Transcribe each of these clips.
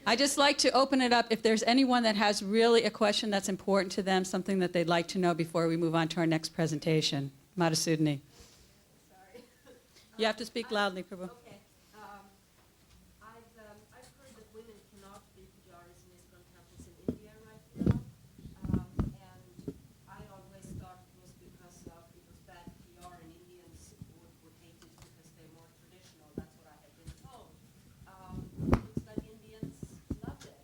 I just like to open it up if there's anyone that has really a question that's important to them, something that they'd like to know before we move on to our next presentation. Madhusudani. Sorry. You have to speak loudly, Prabhu. Okay. I've heard that women cannot be pujaris in ISKCON temples in India right now. And I always thought it was because it was bad PR and Indians would hate it because they're more traditional. That's what I had been told. Looks like Indians loved it.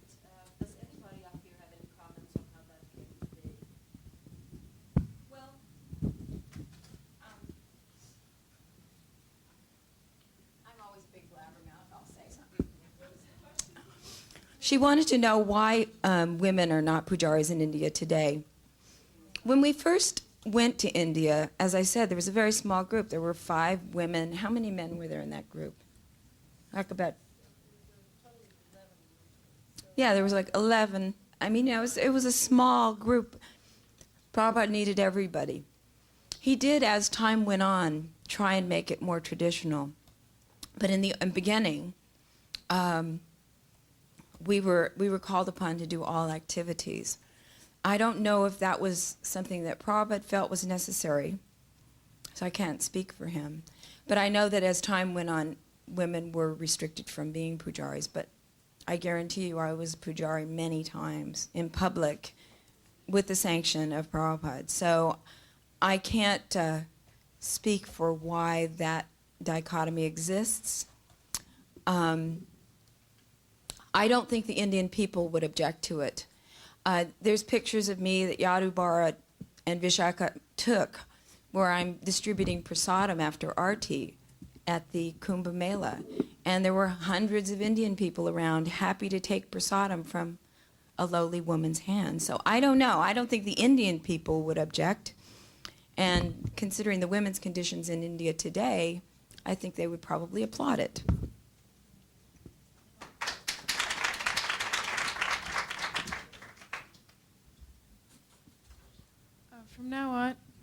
Does anybody up here have any comments on how that came to be? Well, I'm always a big blabbermouth. I'll say something. She wanted to know why women are not pujaris in India today. When we first went to India, as I said, there was a very small group. There were 5 women. How many men were there in that group? Like about... Yeah, there was like 11. I mean, it was a small group. Prabhupada needed everybody. He did, as time went on, try and make it more traditional. But in the beginning, we were called upon to do all activities. I don't know if that was something that Prabhupada felt was necessary, so I can't speak for him. But I know that as time went on, women were restricted from being pujaris. But I guarantee you I was pujari many times in public with the sanction of Prabhupada. So I can't speak for why that dichotomy exists. I don't think the Indian people would object to it. There's pictures of me that Yadu Bharat and Vishaka took where I'm distributing prasadam after Arti at the Kumbh Mela. And there were hundreds of Indian people around happy to take prasadam from a lowly woman's hand. So I don't know. I don't think the Indian people would object. And considering the women's conditions in India today, I think they would probably applaud it.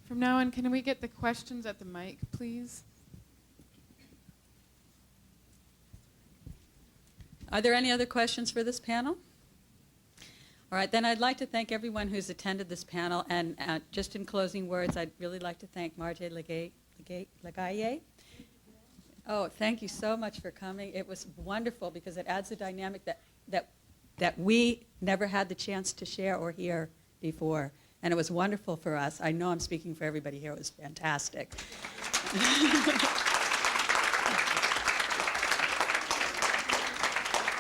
From now on, can we get the questions at the mic, please? Are there any other questions for this panel? All right, then I'd like to thank everyone who's attended this panel. And just in closing words, I'd really like to thank Marjay Lagaye. Oh, thank you so much for coming. It was wonderful because it adds a dynamic that we never had the chance to share or hear before. And it was wonderful for us. I know I'm speaking for everybody here. It was fantastic.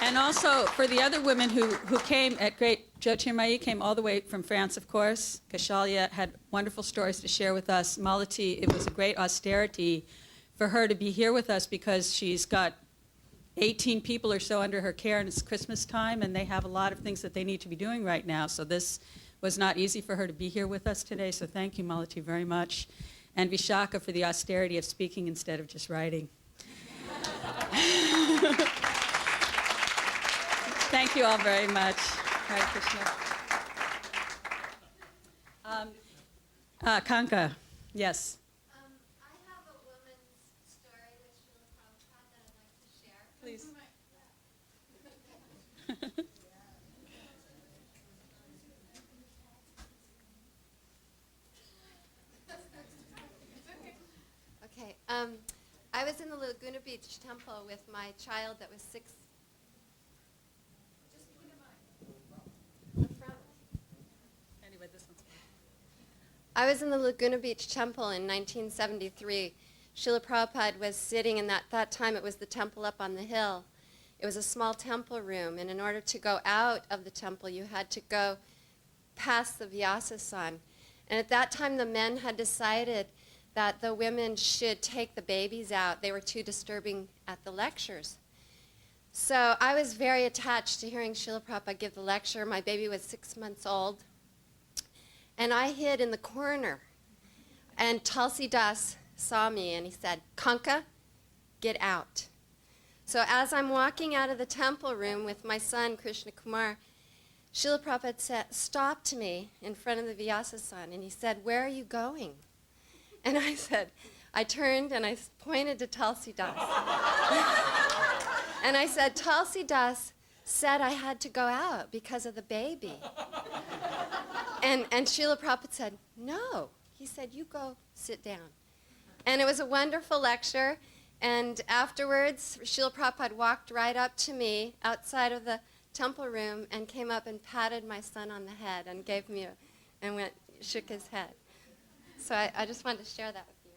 And also for the other women who came at great, Jyotirmayi came all the way from France, of course. Kashalya had wonderful stories to share with us. Malati, it was a great austerity for her to be here with us because she's got 18 people or so under her care, and it's Christmas time, and they have a lot of things that they need to be doing right now. So this was not easy for her to be here with us today, so thank you, Malati, very much. And Vishaka for the austerity of speaking instead of just writing. Thank you all very much. Hare Krishna. Kanka, yes. I have a woman's story with Srila Prabhupada that I'd like to share. Please. Okay. I was in the Laguna Beach temple with my child that was 6. Just point the front. Anyway, this one's fine. I was in the Laguna Beach temple in 1973. Srila Prabhupada was sitting in that time it was the temple up on the hill. It was a small temple room, and in order to go out of the temple, you had to go past the Vyasasan. And at that time, the men had decided that the women should take the babies out. They were too disturbing at the lectures. So I was very attached to hearing Srila Prabhupada give the lecture. My baby was 6 months old. And I hid in the corner. And Tulsi Das saw me, and he said, "Kanka, get out." So as I'm walking out of the temple room with my son, Krishna Kumar, Srila Prabhupada stopped me in front of the Vyasasan, and he said, "Where are you going?" And I turned and I pointed to Tulsi Das. And I said, "Tulsi Das said I had to go out because of the baby. And Srila Prabhupada said, no. He said, you go sit down. And it was a wonderful lecture. And afterwards, Srila Prabhupada walked right up to me outside of the temple room and came up and patted my son on the head and gave me shook his head. So I just wanted to share that with you.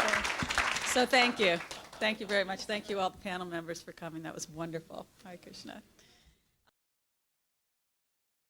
Okay. So thank you. Thank you very much. Thank you all the panel members for coming. That was wonderful. Hare Krishna.